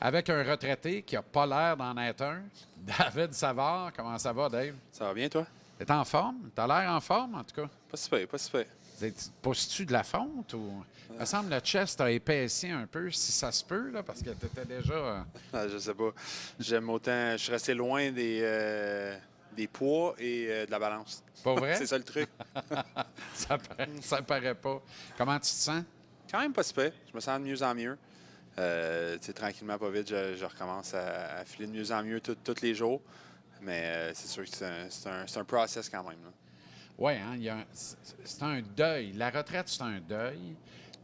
Avec un retraité qui n'a pas l'air d'en être un, David Savard, comment ça va, Dave? Ça va bien, toi? T'es en forme? T'as l'air en forme, en tout cas. Pas si pire, pas si pire. Poses-tu de la fonte ou. Il me semble que le chest a épaissi un peu, si ça se peut, là, parce que t'étais déjà. Ah, je sais pas. J'aime autant. Je suis resté loin des poids et de la balance. Pas C'est vrai? ça le truc. Ça paraît pas. Comment tu te sens? Quand même pas si pire. Je me sens de mieux en mieux. Tu sais, tranquillement, pas vite, je recommence à filer de mieux en mieux tous les jours. Mais c'est sûr que c'est un process quand même, là. Oui, hein, c'est un deuil. La retraite, c'est un deuil.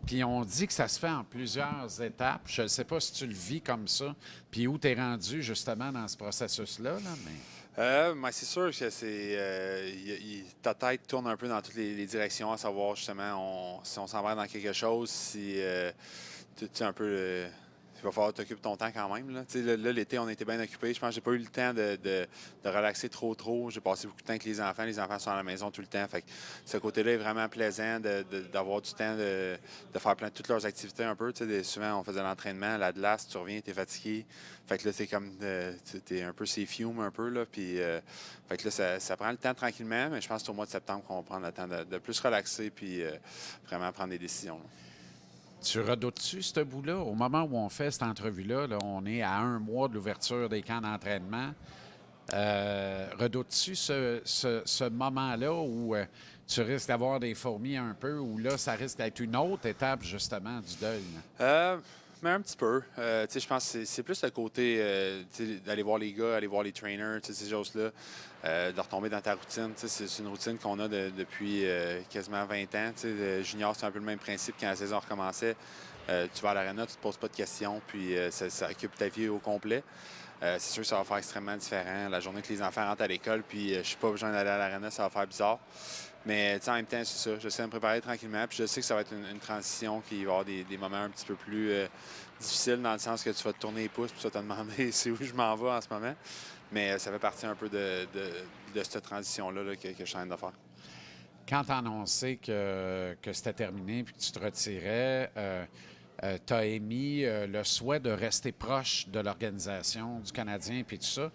Puis on dit que ça se fait en plusieurs étapes. Je ne sais pas si tu le vis comme ça, puis où tu es rendu justement dans ce processus-là, là, mais. Mais c'est sûr que ta tête tourne un peu dans toutes les directions, à savoir justement si on s'embarque dans quelque chose, si tu sais, un peu. Il va falloir t'occuper ton temps quand même. Là, tu sais, là, l'été, on était bien occupés. Je pense que j'ai pas eu le temps de relaxer trop. J'ai passé beaucoup de temps avec les enfants. Les enfants sont à la maison tout le temps. Fait que ce côté-là est vraiment plaisant d'avoir du temps de faire plein de toutes leurs activités un peu. Tu sais, souvent, on faisait l'entraînement, la glace, tu reviens, tu es fatigué. Fait que là, c'est comme t'es un peu ces fumes un peu. Là, puis, fait que là, ça prend le temps tranquillement, mais je pense que c'est au mois de septembre qu'on va prendre le temps de plus relaxer puis vraiment prendre des décisions, là. Tu redoutes-tu ce bout-là? Au moment où on fait cette entrevue-là, là, on est à un mois de l'ouverture des camps d'entraînement. Redoutes-tu ce moment-là où tu risques d'avoir des fourmis un peu, où là, ça risque d'être une autre étape, justement, du deuil? Euh, mais un petit peu. Tu sais, je pense que c'est plus le côté tu sais, d'aller voir les gars, aller voir les trainers, tu sais, ces choses-là, de retomber dans ta routine. Tu sais, c'est une routine qu'on a depuis quasiment 20 ans. Tu sais, junior, c'est un peu le même principe quand la saison recommençait. Tu vas à l'aréna, tu te poses pas de questions, puis ça occupe ta vie au complet. C'est sûr que ça va faire extrêmement différent. La journée que les enfants rentrent à l'école, puis je suis pas besoin d'aller à l'aréna, ça va faire bizarre. Mais en même temps, c'est ça. J'essaie de me préparer tranquillement. Puis je sais que ça va être une transition qui va y avoir des moments un petit peu plus difficiles dans le sens que tu vas te tourner les pouces puis tu vas te demander c'est où je m'en vais en ce moment. Mais ça fait partie un peu de cette transition-là là, que je suis en train de faire. Quand tu as annoncé que c'était terminé puis que tu te retirais, tu as émis le souhait de rester proche de l'organisation du Canadien puis tout ça.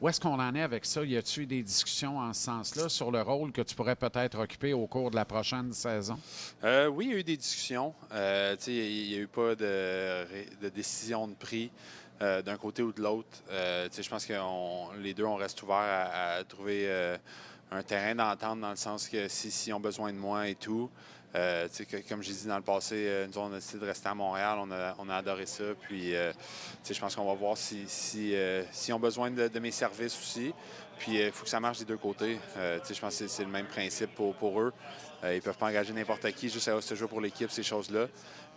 Où est-ce qu'on en est avec ça? Y a-t-il eu des discussions en ce sens-là sur le rôle que tu pourrais peut-être occuper au cours de la prochaine saison? Oui, il y a eu des discussions. Tu sais, il n'y a eu pas de décision de prix d'un côté ou de l'autre. Tu sais, je pense que les deux, on reste ouverts à trouver un terrain d'entente dans le sens que si ont besoin de moi et tout. Tu sais, comme j'ai dit dans le passé, nous, on a décidé de rester à Montréal. On a adoré ça. Puis, tu sais, je pense qu'on va voir si ont besoin de mes services aussi. Puis, il faut que ça marche des deux côtés. Tu sais, je pense que c'est le même principe pour eux. Ils ne peuvent pas engager n'importe qui, juste à ce jeu pour l'équipe, ces choses-là.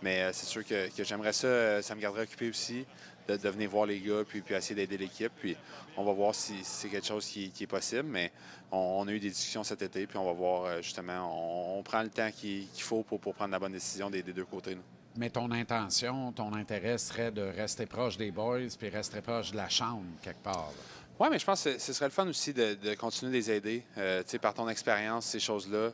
Mais c'est sûr que j'aimerais ça, ça me garderait occupé aussi, de venir voir les gars, puis essayer d'aider l'équipe. Puis on va voir si c'est quelque chose qui est possible. Mais on a eu des discussions cet été, puis on va voir justement, on prend le temps qu'il faut pour prendre la bonne décision des deux côtés, là. Mais ton intention, ton intérêt serait de rester proche des boys puis rester proche de la chambre quelque part, là. Oui, mais je pense que ce serait le fun aussi de continuer de les aider, tu sais, par ton expérience, ces choses-là.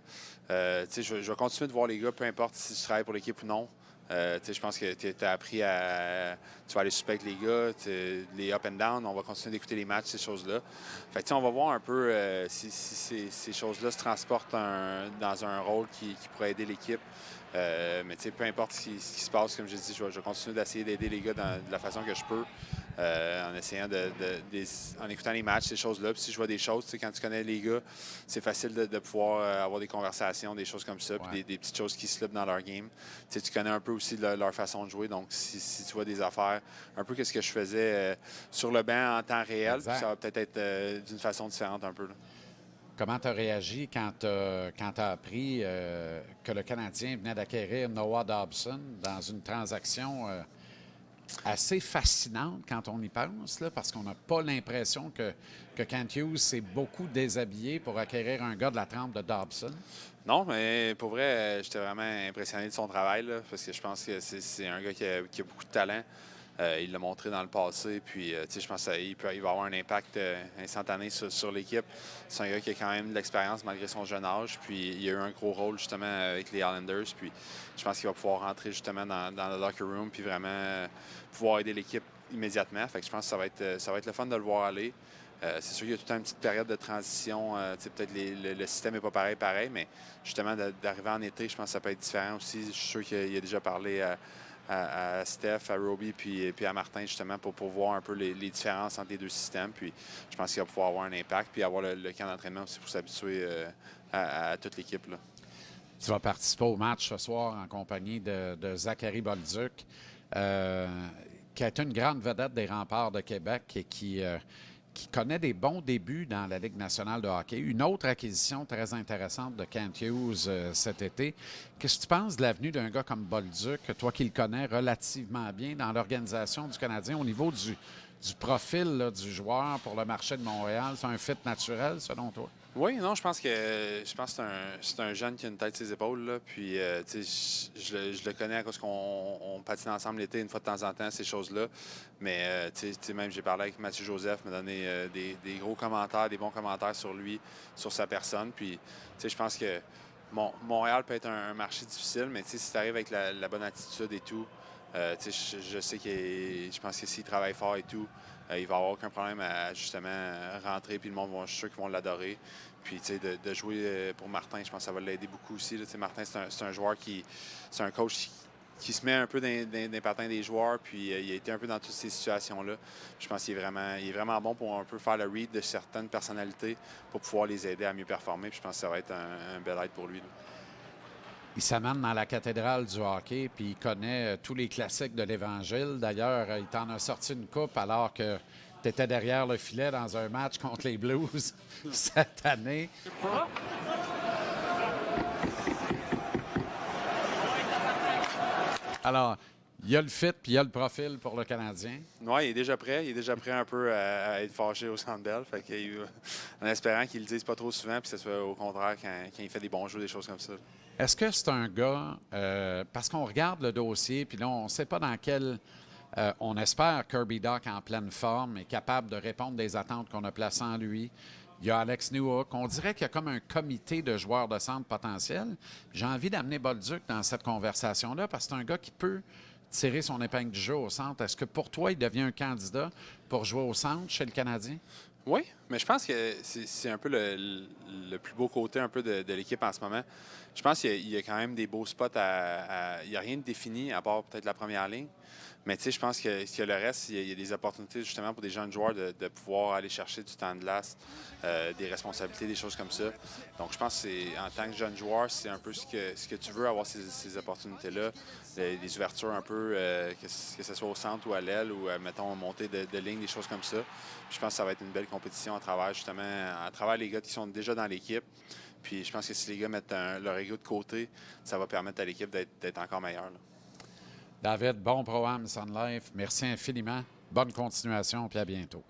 Tu sais, je vais continuer de voir les gars, peu importe si tu travailles pour l'équipe ou non. Tu sais, je pense que tu as appris à. Tu vas aller souper avec les gars, les up and down, on va continuer d'écouter les matchs, ces choses-là. Fait que, tu sais, on va voir un peu si ces choses-là se transportent dans un rôle qui pourrait aider l'équipe. Mais tu sais, peu importe ce qui se passe, comme je dis, je vais continuer d'essayer d'aider les gars de la façon que je peux. En essayant en écoutant les matchs, ces choses-là. Puis si je vois des choses, tu sais, quand tu connais les gars, c'est facile de pouvoir avoir des conversations, des choses comme ça, puis Ouais. des petites choses qui slippent dans leur game. Tu sais, tu connais un peu aussi leur façon de jouer. Donc, si tu vois des affaires, un peu ce que je faisais sur le banc en temps réel, puis ça Exact. va peut-être être d'une façon différente un peu, là. Comment tu as réagi quand tu as appris que le Canadien venait d'acquérir Noah Dobson dans une transaction assez fascinante quand on y pense, là, parce qu'on n'a pas l'impression que Kent Hughes s'est beaucoup déshabillé pour acquérir un gars de la trempe de Dobson? Non, mais pour vrai, j'étais vraiment impressionné de son travail, là, parce que je pense que c'est un gars qui a beaucoup de talent. Il l'a montré dans le passé. Puis, je pense qu'il va avoir un impact instantané sur l'équipe. C'est un gars qui a quand même de l'expérience malgré son jeune âge. Puis, il a eu un gros rôle justement avec les Islanders. Puis, je pense qu'il va pouvoir rentrer justement dans le locker room puis vraiment pouvoir aider l'équipe immédiatement. Fait que je pense que ça va être le fun de le voir aller. C'est sûr qu'il y a toute une petite période de transition. Peut-être le système n'est pas pareil, mais justement, d'arriver en été, je pense que ça peut être différent aussi. Je suis sûr qu'il a déjà parlé à Steph, à Roby, puis à Martin, justement, pour voir un peu les différences entre les deux systèmes. Puis je pense qu'il va pouvoir avoir un impact, puis avoir le camp d'entraînement aussi pour s'habituer à toute l'équipe, là. Tu vas participer au match ce soir en compagnie de Zachary Bolduc, qui a été une grande vedette des Remparts de Québec et qui connaît des bons débuts dans la Ligue nationale de hockey. Une autre acquisition très intéressante de Kent Hughes cet été. Qu'est-ce que tu penses de l'avenue d'un gars comme Bolduc, toi qui le connais relativement bien dans l'organisation du Canadien au niveau du profil là, du joueur pour le marché de Montréal? C'est un fit naturel, selon toi? Oui, non, je pense que c'est un jeune qui a une tête sur ses épaules, là. Puis, je le connais à cause qu'on patine ensemble l'été une fois de temps en temps, ces choses-là. Mais, même j'ai parlé avec Mathieu Joseph, m'a donné des gros commentaires, des bons commentaires sur lui, sur sa personne. Puis, je pense que Montréal peut être un marché difficile, mais si tu arrives avec la bonne attitude et tout, je sais je pense que s'il travaille fort et tout, il va avoir aucun problème à justement rentrer, puis je suis sûr qu'ils vont l'adorer. Puis, de jouer pour Martin, je pense que ça va l'aider beaucoup aussi, là. Martin, c'est un joueur c'est un coach qui se met un peu dans les patins des joueurs, puis il a été un peu dans toutes ces situations-là. Je pense qu'il est vraiment bon pour un peu faire le read de certaines personnalités pour pouvoir les aider à mieux performer. Puis je pense que ça va être un bel aide pour lui, là. Il s'amène dans la cathédrale du hockey, puis il connaît tous les classiques de l'Évangile. D'ailleurs, il t'en a sorti une coupe alors que tu étais derrière le filet dans un match contre les Blues cette année. Alors, il y a le fit puis il y a le profil pour le Canadien. Oui, il est déjà prêt. Il est déjà prêt un peu à être fâché au Centre Bell. Fait en espérant qu'il le dise pas trop souvent, puis que ce soit au contraire quand il fait des bons jeux, des choses comme ça. Est-ce que c'est un gars, parce qu'on regarde le dossier, puis là, on ne sait pas dans quel... on espère Kirby Dach en pleine forme est capable de répondre des attentes qu'on a placées en lui. Il y a Alex Newhook. On dirait qu'il y a comme un comité de joueurs de centre potentiels. J'ai envie d'amener Bolduc dans cette conversation-là parce que c'est un gars qui peut tirer son épingle du jeu au centre. Est-ce que pour toi, il devient un candidat pour jouer au centre chez le Canadien? Oui, mais je pense que c'est un peu le plus beau côté un peu de l'équipe en ce moment. Je pense qu'il y a quand même des beaux spots il n'y a rien de défini à part peut-être la première ligne. Mais je pense que le reste, il y a des opportunités justement pour des jeunes joueurs de pouvoir aller chercher du temps de glace, des responsabilités, des choses comme ça. Donc je pense que en tant que jeune joueur, c'est un peu ce que tu veux, avoir ces opportunités-là, des ouvertures un peu, que ce soit au centre ou à l'aile ou, mettons, montée de ligne, des choses comme ça. Puis je pense que ça va être une belle compétition à travers les gars qui sont déjà dans l'équipe. Puis je pense que si les gars mettent leur ego de côté, ça va permettre à l'équipe d'être encore meilleure, là. David, bon programme Sun Life. Merci infiniment. Bonne continuation, puis à bientôt.